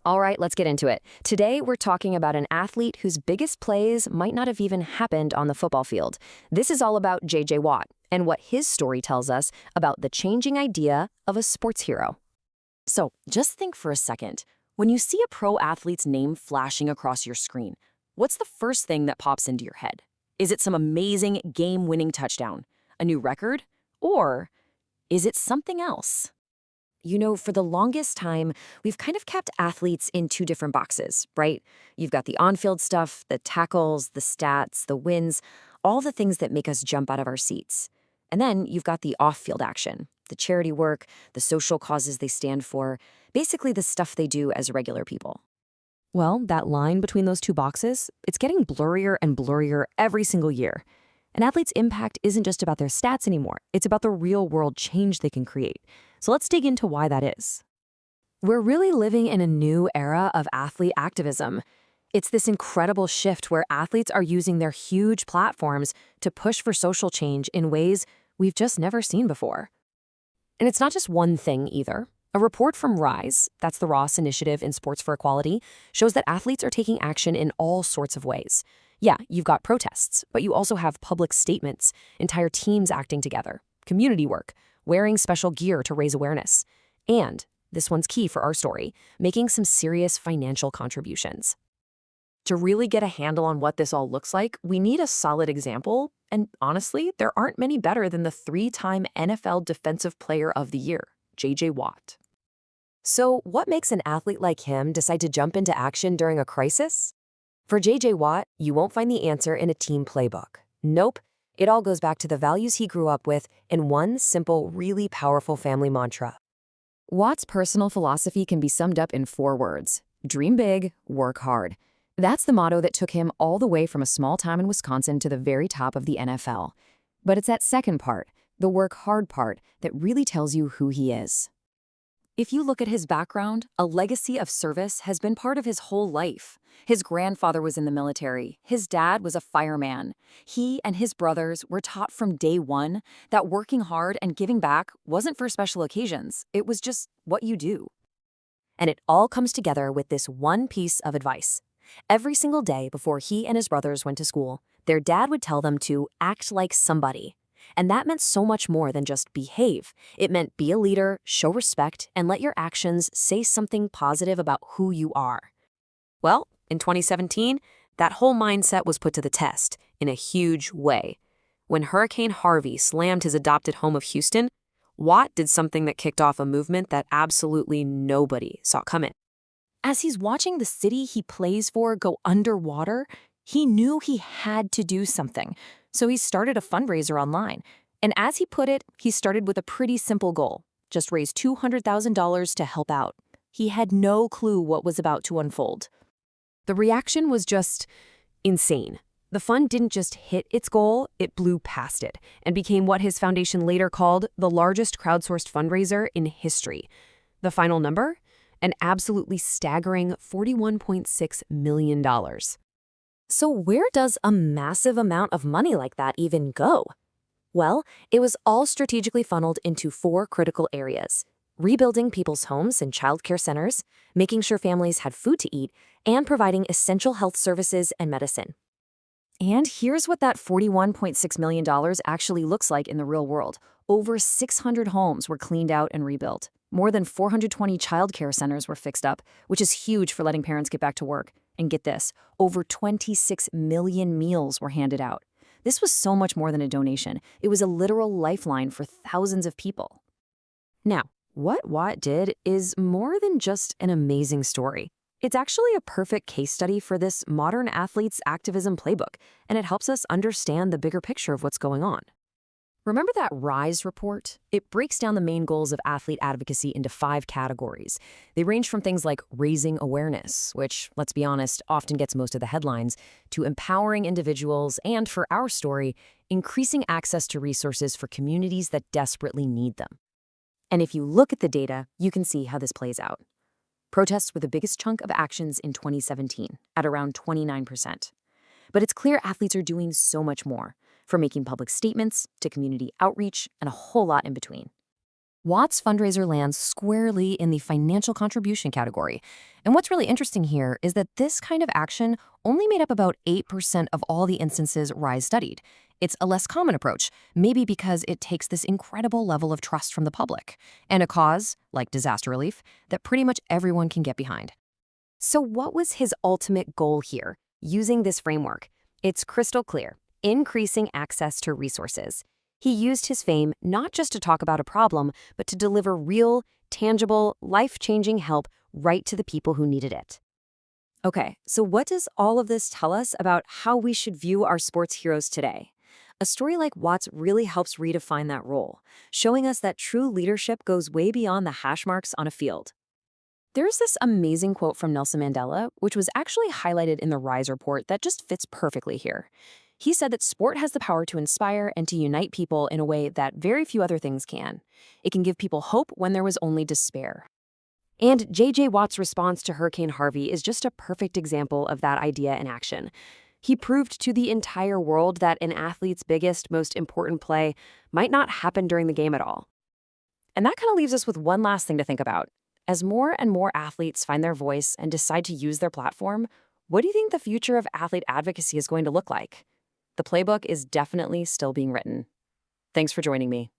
All right, let's get into it. Today, we're talking about an athlete whose biggest plays might not have even happened on the football field. This is all about J.J. Watt and what his story tells us about the changing idea of a sports hero. So, just think for a second. When you see a pro athlete's name flashing across your screen, what's the first thing that pops into your head? Is it some amazing game-winning touchdown, a new record, or is it something else? For the longest time, we've kind of kept athletes in two different boxes, right? You've got the on-field stuff, the tackles, the stats, the wins, all the things that make us jump out of our seats. And then you've got the off-field action, the charity work, the social causes they stand for, basically the stuff they do as regular people. Well, that line between those two boxes, it's getting blurrier and blurrier every single year. An athlete's impact isn't just about their stats anymore. It's about the real-world change they can create. So let's dig into why that is. We're really living in a new era of athlete activism. It's this incredible shift where athletes are using their huge platforms to push for social change in ways we've just never seen before. And it's not just one thing either. A report from RISE, that's the Ross Initiative in Sports for Equality, shows that athletes are taking action in all sorts of ways. Yeah, you've got protests, but you also have public statements, entire teams acting together, community work, wearing special gear to raise awareness, and, this one's key for our story, making some serious financial contributions. To really get a handle on what this all looks like, we need a solid example, and honestly, there aren't many better than the three-time NFL Defensive Player of the Year, J.J. Watt. So what makes an athlete like him decide to jump into action during a crisis? For J.J. Watt, you won't find the answer in a team playbook. Nope, it all goes back to the values he grew up with in one simple, really powerful family mantra. Watt's personal philosophy can be summed up in 4 words: dream big, work hard. That's the motto that took him all the way from a small town in Wisconsin to the very top of the NFL. But it's that second part, the work hard part, that really tells you who he is. If you look at his background, a legacy of service has been part of his whole life. His grandfather was in the military. His dad was a fireman. He and his brothers were taught from day one that working hard and giving back wasn't for special occasions. It was just what you do. And it all comes together with this one piece of advice. Every single day before he and his brothers went to school, their dad would tell them to act like somebody. And that meant so much more than just behave. It meant be a leader, show respect, and let your actions say something positive about who you are. Well, in 2017, that whole mindset was put to the test in a huge way. When Hurricane Harvey slammed his adopted home of Houston, Watt did something that kicked off a movement that absolutely nobody saw coming. As he's watching the city he plays for go underwater, he knew he had to do something. So he started a fundraiser online. And as he put it, he started with a pretty simple goal: just raise $200,000 to help out. He had no clue what was about to unfold. The reaction was just insane. The fund didn't just hit its goal, it blew past it and became what his foundation later called the largest crowdsourced fundraiser in history. The final number? An absolutely staggering $41.6 million. So where does a massive amount of money like that even go? Well, it was all strategically funneled into 4 critical areas: rebuilding people's homes and childcare centers, making sure families had food to eat, and providing essential health services and medicine. And here's what that $41.6 million actually looks like in the real world. Over 600 homes were cleaned out and rebuilt. More than 420 childcare centers were fixed up, which is huge for letting parents get back to work. And get this, over 26 million meals were handed out. This was so much more than a donation. It was a literal lifeline for thousands of people. Now, what Watt did is more than just an amazing story. It's actually a perfect case study for this modern athlete's activism playbook, and it helps us understand the bigger picture of what's going on. Remember that RISE report? It breaks down the main goals of athlete advocacy into 5 categories. They range from things like raising awareness, which, let's be honest, often gets most of the headlines, to empowering individuals, and for our story, increasing access to resources for communities that desperately need them. And if you look at the data, you can see how this plays out. Protests were the biggest chunk of actions in 2017, at around 29%. But it's clear athletes are doing so much more, from making public statements to community outreach and a whole lot in between. Watt's fundraiser lands squarely in the financial contribution category. And what's really interesting here is that this kind of action only made up about 8% of all the instances Rise studied. It's a less common approach, maybe because it takes this incredible level of trust from the public, and a cause, like disaster relief, that pretty much everyone can get behind. So what was his ultimate goal here, using this framework? It's crystal clear: increasing access to resources. He used his fame not just to talk about a problem, but to deliver real, tangible, life-changing help right to the people who needed it. Okay, so what does all of this tell us about how we should view our sports heroes today? A story like Watt's really helps redefine that role, showing us that true leadership goes way beyond the hash marks on a field. There's this amazing quote from Nelson Mandela, which was actually highlighted in the Rise report that just fits perfectly here. He said that sport has the power to inspire and to unite people in a way that very few other things can. It can give people hope when there was only despair. And J.J. Watt's response to Hurricane Harvey is just a perfect example of that idea in action. He proved to the entire world that an athlete's biggest, most important play might not happen during the game at all. And that kind of leaves us with one last thing to think about. As more and more athletes find their voice and decide to use their platform, what do you think the future of athlete advocacy is going to look like? The playbook is definitely still being written. Thanks for joining me.